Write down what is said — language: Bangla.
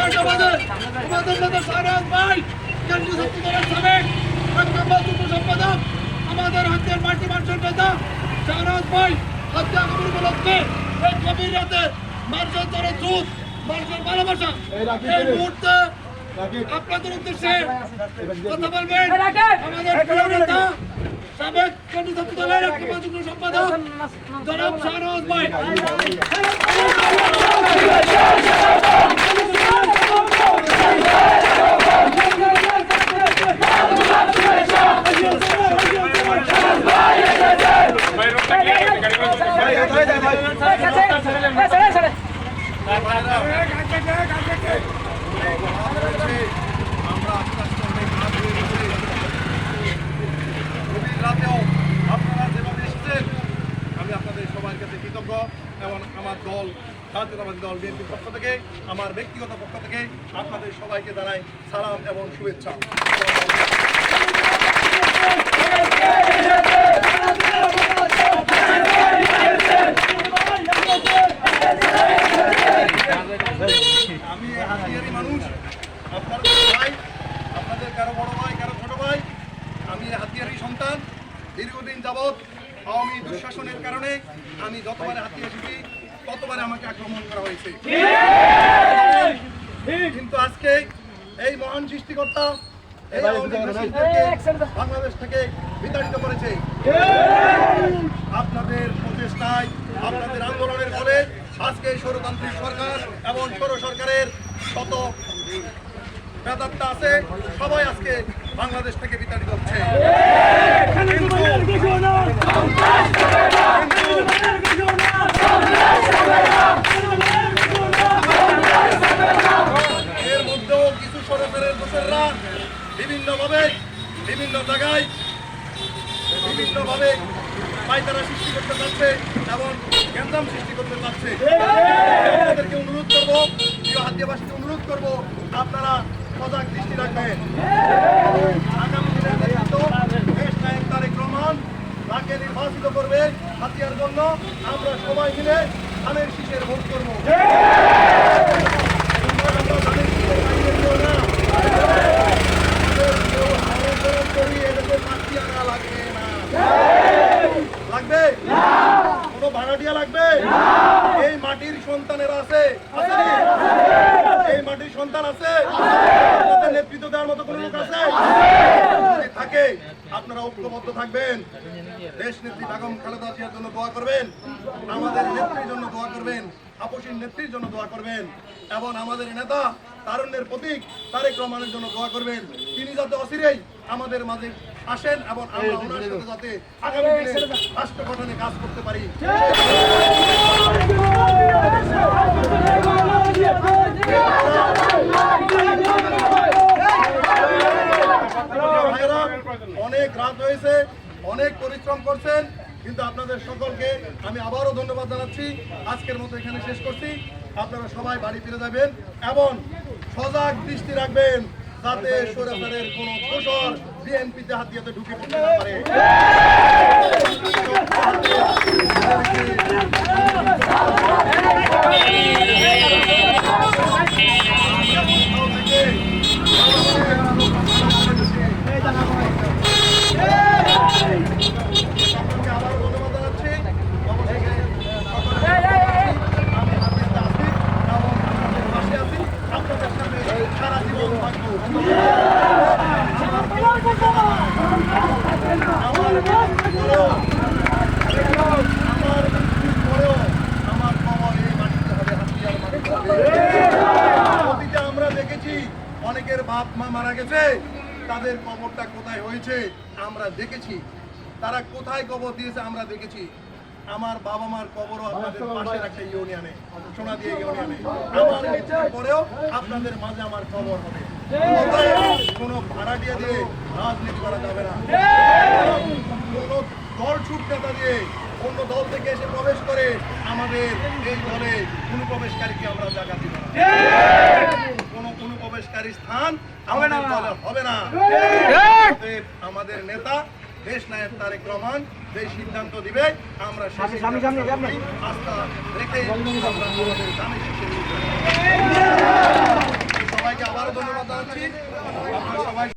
আমাদের নেতা শাহরাজ ভাই কেন্দ্রীয় ছাত্র দলের সাবেক সম্পাদক আমাদের হাতিয়ার মাটি মানুষের নেতা শাহরাজ ভাই হত্যা কবর উপলক্ষে এই গভীর রাতে মানুষের তরে দুধ মানুষের ভালোবাসা এই মুহূর্তে আপনাদের উদ্দেশ্যে কথা বলবেন আমাদের প্রিয় নেতা সাবেক কেন্দ্রীয় ছাত্র দলের একমাত্র সম্পাদক জনাব শাহরাজ ভাই। রাতেও আপনারা যেভাবে এসেছেন আমি আপনাদের সবার কাছে কৃতজ্ঞ এবং আমার দল জাতীয়তাবাদী দল বিএনপির পক্ষ থেকে আমার ব্যক্তিগত পক্ষ থেকে আপনাদের সবাইকে জানাই সালাম এবং শুভেচ্ছা। আমি হাতিয়ারি মানুষ, আপনাদের ভাই, আপনাদের কারো বড় ভাই কারো ছোট ভাই। আমি হাতিয়ারি সন্তান। দীর্ঘদিন যাবৎ আওয়ামী দুঃশাসনের কারণে আমি যতবারে হাতিয়ার এসেছি ততবারে আমাকে আক্রমণ করা হয়েছে, কিন্তু আজকে এই মহান সৃষ্টিকর্তা এই বাংলাদেশ থেকে বিতাড়িত করেছে। আপনাদের প্রচেষ্টায় আপনাদের আন্দোলনের ফলে আজকে স্বৈরতান্ত্রিক সরকার এবং স্বৈর সরকারের শত প্রেতাত্মা আছে সবাই আজকে বাংলাদেশ থেকে বিতাড়িত হচ্ছে। এর মধ্যেও কিছু সরকারের দোষররা বিভিন্নভাবে বিভিন্ন জায়গায় বিভিন্নভাবে পায়তারা সৃষ্টি করতে চাচ্ছে এবং গ্যাঞ্জাম সৃষ্টি করতে চাচ্ছে। আপনাদেরকে অনুরোধ করবো, প্রিয় হাতিয়াবাসীকে অনুরোধ করবো, আপনারা সজাগ দৃষ্টি রাখবেন। আগামী দিনের দায়িত্ব দেশ নায়ক তারেক রহমান তাকে নির্বাচিত করবে হাতিয়ার জন্য। আমরা সবাই মিলে ধানের শীষের ভোট করবো। লাগবে কোনো ভাড়াটিয়া লাগবে? এই মাটির সন্তানেরা আছে, এই মাটির সন্তান আছে, নেতৃত্ব দেওয়ার মতো কোনো লোক আছে? যদি থাকে আপনারা ঐক্যবদ্ধ থাকবেন। দেশ নেত্রী বেগম খালেদা জিয়ার জন্য দোয়া করবেন, আমাদের নেত্রীর জন্য দোয়া করবেন, আপসীর নেত্রীর জন্য দোয়া করবেন এবং আমাদের নেতা তারুণ্যের প্রতীক তারেক রহমানের জন্য দোয়া করবেন। তিনি যাতে অচিরেই আমাদের মাঝে আসেন এবং আমরা ওনার সাথে যাতে আগামী দিনে রাষ্ট্র গঠনে কাজ করতে পারি। অনেক রাত হয়েছে, অনেক পরিশ্রম করছেন, কিন্তু আপনাদের সকলকে আমি আবারও ধন্যবাদ জানাচ্ছি। আজকের মতো এখানে শেষ করছি। আপনারা সবাই বাড়ি ফিরে যাবেন এবং সজাগ দৃষ্টি রাখবেন যাতে সরকারের কোন দোষর বিএনপিতে হাতিয়াতে ঢুকে পড়তে না পারে। অনেকের বাপ মা মারা গেছে, তাদের কবরটা কোথায় হয়েছে আমরা দেখেছি, তারা কোথায় কবর দিয়েছে আমরা দেখেছি। আমার বাবা মার কবরও আপনাদের পাশের একটা ইউনিয়নে, সোনাদিয়া ইউনিয়নে। আমার মৃত্যুর পরেও আপনাদের মাঝে আমার কবর হবে। কোনো ভাড়াটিয়া দিয়ে রাজনীতি করা যাবে না, কোনো দল ছুট নেতা দিয়ে অন্য দল থেকে এসে প্রবেশ করে আমাদের এই দলে অনুপ্রবেশকারীকে আমরা জায়গা দিব না। কোনো অনুপ্রবেশকারী স্থান আমাদের দলে হবে না। আমাদের নেতা দেশ নায়ক তারেক রহমান যে সিদ্ধান্ত দিবে আমরা আস্থা রেখে আমাদের আবারও ধন্যবাদ জানাচ্ছি। আপনারা সবাই